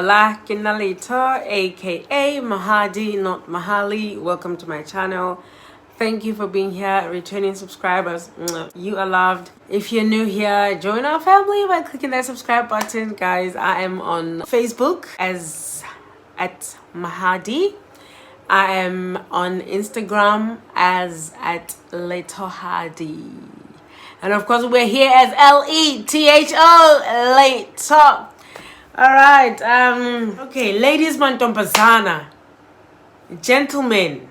Hola, Kinalito, aka Mahadi, not Mahali. Welcome to my channel. Thank you for being here, returning subscribers. You are loved. If you're new here, join our family by clicking that subscribe button. Guys, I am on Facebook as at Mahadi. I am on Instagram as at Letohadi. And of course, we're here as Letho, Leto. Alright, okay, ladies mantompazana, gentlemen,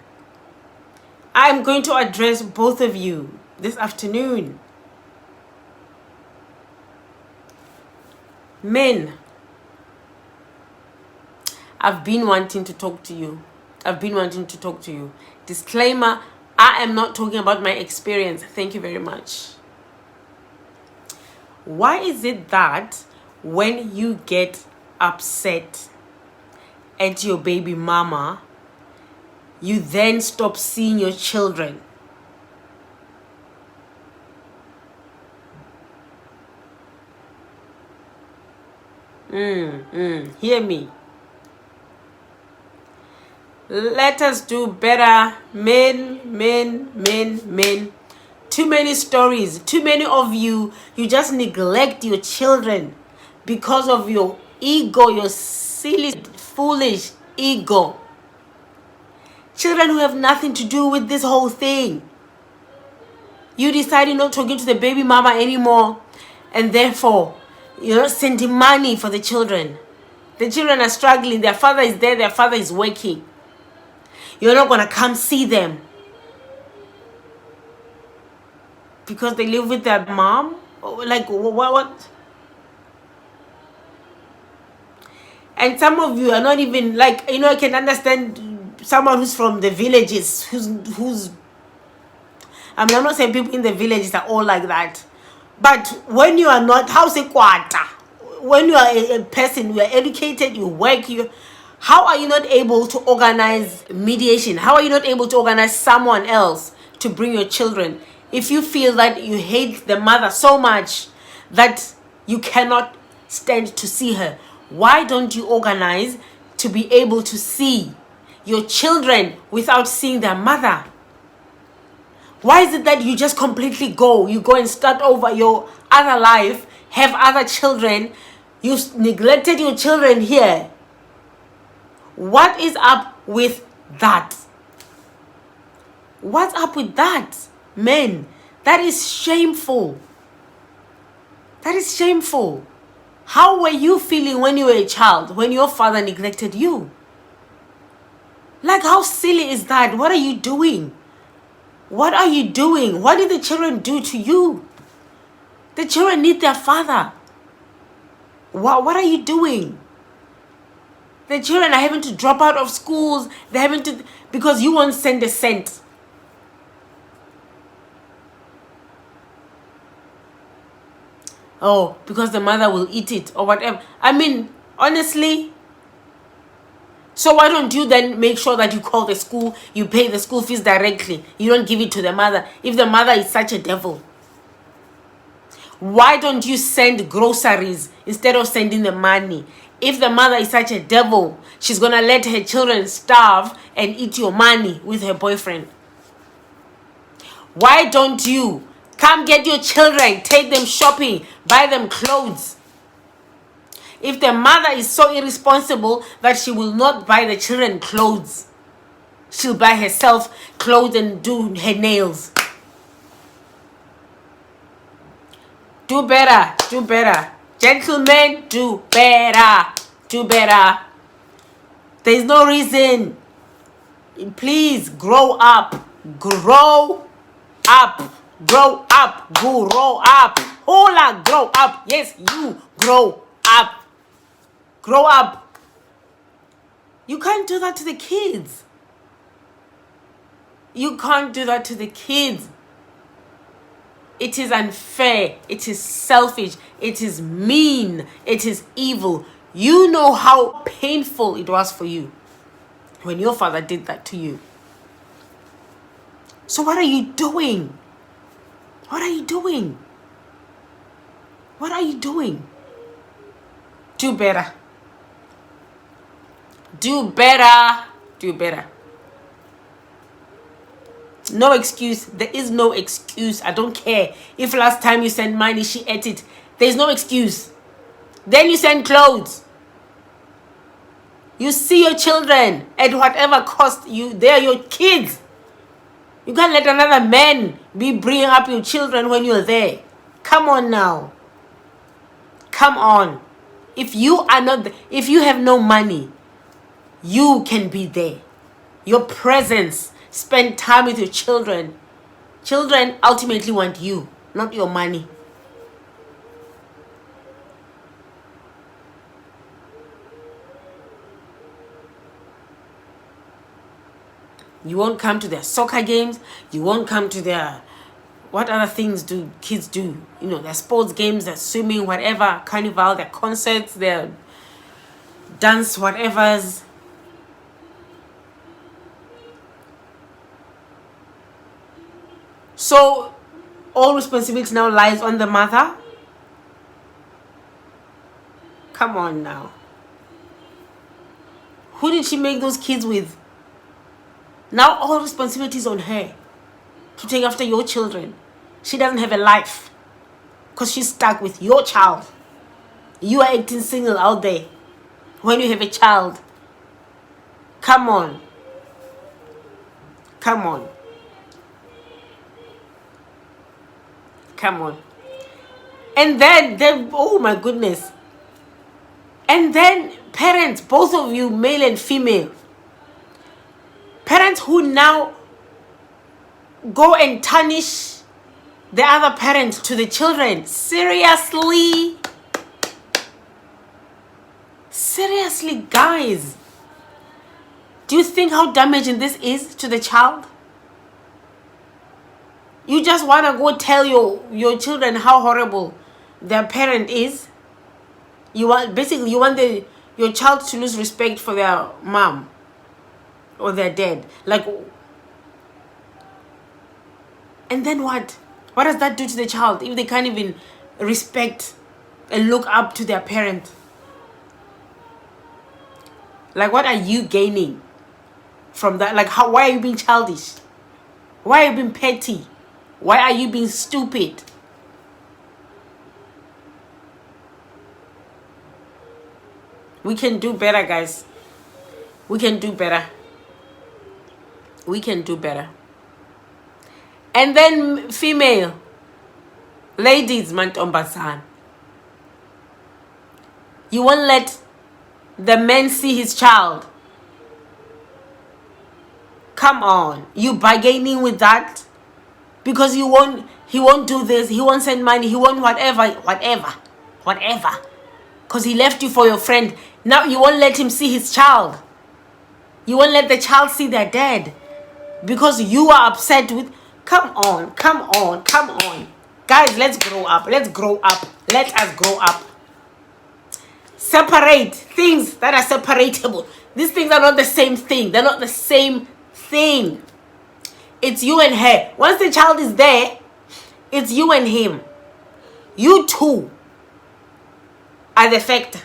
I'm going to address both of you this afternoon. Men, I've been wanting to talk to you. Disclaimer, I am not talking about my experience. Thank you very much. Why is it that when you get upset at your baby mama, you then stop seeing your children? Hear me. Let us do better. Men. Too many stories. Too many of you just neglect your children because of your ego, your silly, foolish ego. Children who have nothing to do with this whole thing. You decided not talking to the baby mama anymore, and therefore you're not sending money for the children. The children are struggling. Their father is there. Their father is working. You're not going to come see them because they live with their mom? Like, what? And some of you are not even, like, I can understand someone who's from the villages, who's I mean, I'm not saying people in the villages are all like that. But when you are not, when you are a person, you are educated, you work, how are you not able to organize mediation? How are you not able to organize someone else to bring your children? If you feel that you hate the mother so much that you cannot stand to see her, why don't you organize to be able to see your children without seeing their mother? Why is it that you just completely you go and start over your other life, have other children, you neglected your children here? What is up with that? What's up with that? Men, that is shameful. That is shameful. How were you feeling when you were a child, when your father neglected you? Like, how silly is that? What are you doing? What are you doing? What did the children do to you? The children need their father. What are you doing? The children are having to drop out of schools. They're having to, because you won't send a cent. Oh, because the mother will eat it or whatever. I mean, honestly. So why don't you then make sure that you call the school, you pay the school fees directly. You don't give it to the mother. If the mother is such a devil. Why don't you send groceries instead of sending the money? If the mother is such a devil, she's going to let her children starve and eat your money with her boyfriend. Why don't you come get your children, take them shopping, buy them clothes? If the mother is so irresponsible that she will not buy the children clothes, she'll buy herself clothes and do her nails. Do better. Gentlemen, do better. There's no reason. Please grow up. Hola, grow up. Yes, you grow up. You can't do that to the kids. It is unfair. It is selfish. It is mean. It is evil. You know how painful it was for you when your father did that to you. So what are you doing? Do better. Do better. Do better. No excuse. There is no excuse. I don't care if last time you sent money she ate it. There's no excuse. Then you send clothes. You see your children at whatever cost. They're your kids. You can't let another man be bringing up your children when you're there. Come on now. Come on. If you have no money, you can be there. Your presence. Spend time with your children. Children ultimately want you, not your money. You won't come to their soccer games. You won't come to their... What other things do kids do? You know, their sports games, their swimming, whatever, carnival, their concerts, their dance, whatevers. So, all responsibility now lies on the mother? Come on now. Who did she make those kids with? Now all responsibility is on her to take after your children. She doesn't have a life because she's stuck with your child. You are acting single out there when you have a child. Come on. Come on. Come on. And then, oh my goodness. And then parents, both of you, male and female, parents who now go and tarnish the other parent to the children. Seriously? Seriously, guys. Do you think how damaging this is to the child? You just want to go tell your children how horrible their parent is? You want your child to lose respect for their mom or their dad. Like, and then what? What does that do to the child if they can't even respect and look up to their parent? Like, what are you gaining from that? Like, why are you being childish? Why are you being petty? Why are you being stupid? We can do better, guys. We can do better. We can do better. And then female, ladies, mantombazana, you won't let the man see his child. Come on, you bargaining with that? Because he won't do this, he won't send money, he won't whatever. Because he left you for your friend. Now you won't let him see his child. You won't let the child see their dad. Because you are upset with... Come on. Guys, let's grow up. Let us grow up. Separate things that are separatable. These things are not the same thing. They're not the same thing. It's you and her. Once the child is there, it's you and him. You two are the factor.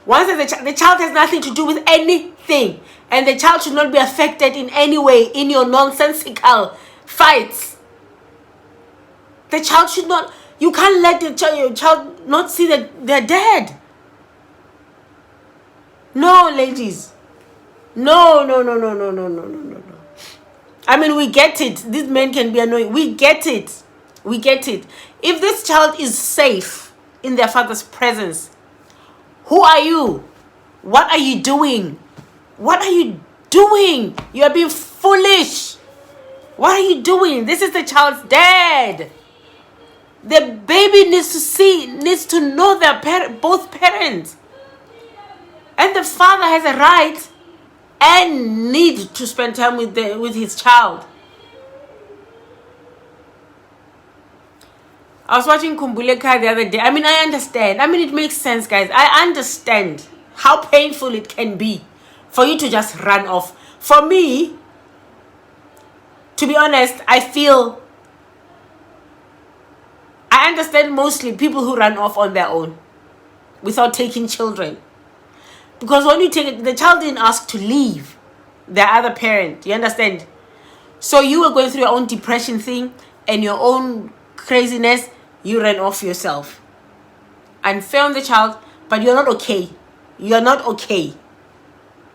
Once the child has nothing to do with anything, and the child should not be affected in any way in your nonsensical fights. The child should not... You can't let your child not see that they're dead. No, ladies. No. I mean, we get it. These men can be annoying. We get it. If this child is safe in their father's presence, who are you? What are you doing? You are being foolish. What are you doing? This is the child's dad. The baby needs to know their both parents. And the father has a right and need to spend time with his child. I was watching Kumbuleka the other day. I mean, I understand. I mean, it makes sense, guys. I understand how painful it can be for you to just run off. For me, to be honest, I understand mostly people who run off on their own without taking children. Because when you take it, the child didn't ask to leave their other parent. You understand? So you were going through your own depression thing and your own craziness. You ran off yourself. Unfair on the child, but you're not okay. You're not okay.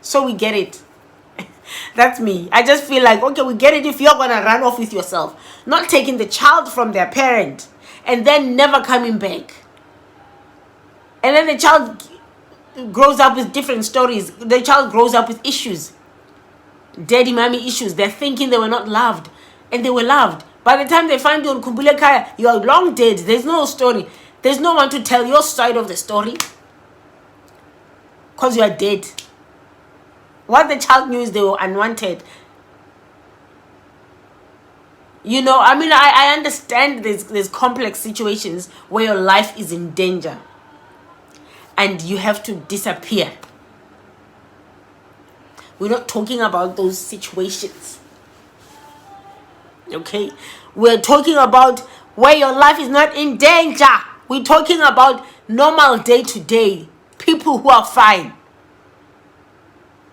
So we get it. That's me. I just feel like, okay, we get it if you're going to run off with yourself. Not taking the child from their parent and then never coming back. And then the child grows up with different stories. The child grows up with issues. Daddy, mommy issues. They're thinking they were not loved. And they were loved. By the time they find you on Kumbule Kaya, you are long dead. There's no story. There's no one to tell your side of the story. Because you are dead. What the child knew is they were unwanted. You know, I mean, I understand there's complex situations where your life is in danger. And you have to disappear. We're not talking about those situations. Okay? We're talking about where your life is not in danger. We're talking about normal day-to-day. People who are fine.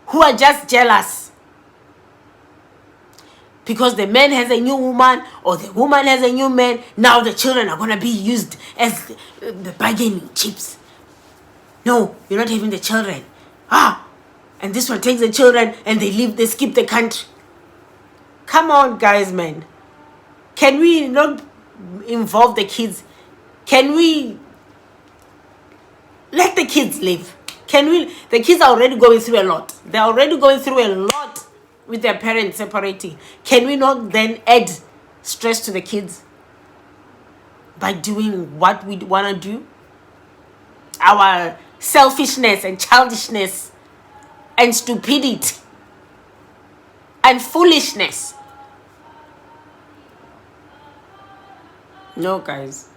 Who are just jealous. Because the man has a new woman or the woman has a new man. Now the children are going to be used as the bargaining chips. No, you're not having the children. And this one takes the children and they leave, they skip the country. Come on, guys, man. Can we not involve the kids? Can we let the kids live? The kids are already going through a lot. They're already going through a lot with their parents separating. Can we not then add stress to the kids by doing what we want to do? Our selfishness and childishness and stupidity and foolishness. No, guys.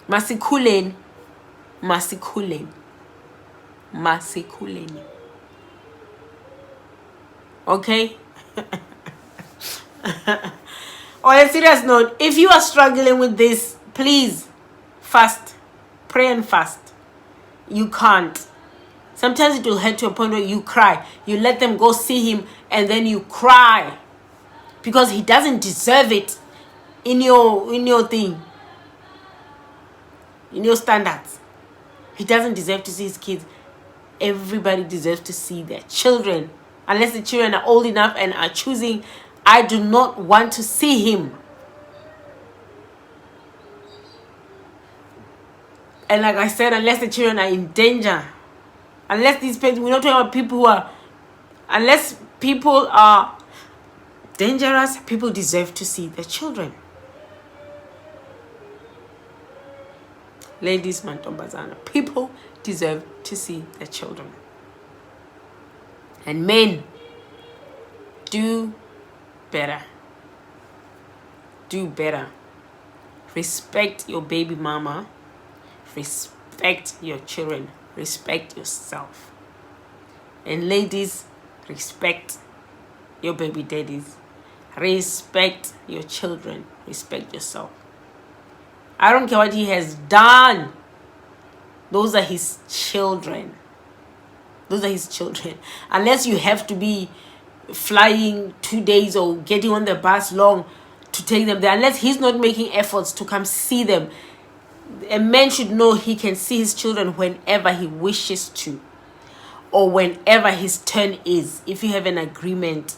Masikhuleni. Okay? On a serious note, if you are struggling with this, please fast. Pray and fast. You can't. Sometimes it will hurt to a point where you cry. You let them go see him and then you cry. Because he doesn't deserve it in your thing. In your standards. He doesn't deserve to see his kids. Everybody deserves to see their children. Unless the children are old enough and are choosing, I do not want to see him. And like I said, unless the children are in danger, unless these people, we're not talking about people who are, unless people are dangerous, people deserve to see their children. Ladies, mantombazana, people deserve to see their children. And men, do better. Do better. Respect your baby mama. Respect your children. Respect yourself. And ladies, respect your baby daddies. Respect your children. Respect yourself. I don't care what he has done. Those are his children. Those are his children. Unless you have to be flying 2 days or getting on the bus long to take them there. Unless he's not making efforts to come see them. A man should know he can see his children whenever he wishes to. Or whenever his turn is. If you have an agreement.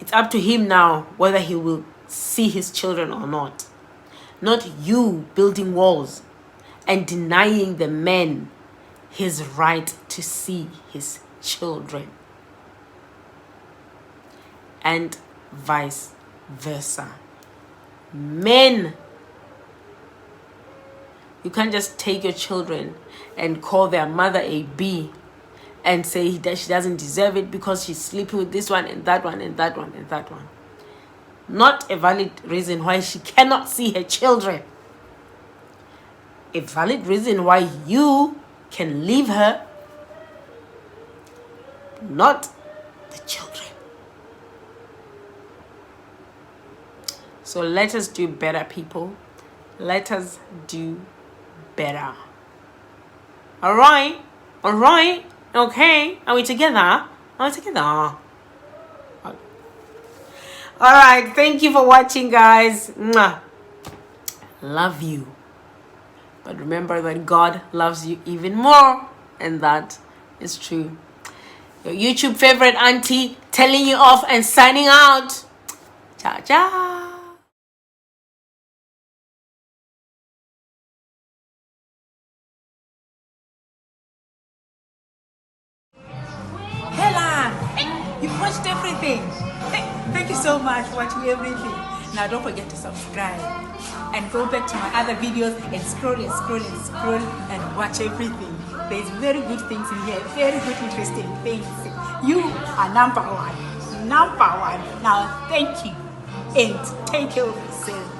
It's up to him now whether he will see his children or not. Not you building walls and denying the man his right to see his children. And vice versa. Men, you can't just take your children and call their mother a B and say that she doesn't deserve it because she's sleeping with this one and that one and that one and that one. Not a valid reason why she cannot see her children. A valid reason why you can leave her. Not the children. So let us do better, people. Let us do better. Alright? Alright? Okay? Are we together? Are we together? Alright, thank you for watching, guys. Mwah. Love you. But remember that God loves you even more. And that is true. Your YouTube favorite auntie telling you off and signing out. Ciao, ciao. Helen, you watched everything. Thank you so much for watching everything. Now don't forget to subscribe and go back to my other videos and scroll and scroll and scroll and watch everything. There's very good things in here, very good interesting things. You are number one. Number one. Now thank you and take care of yourself.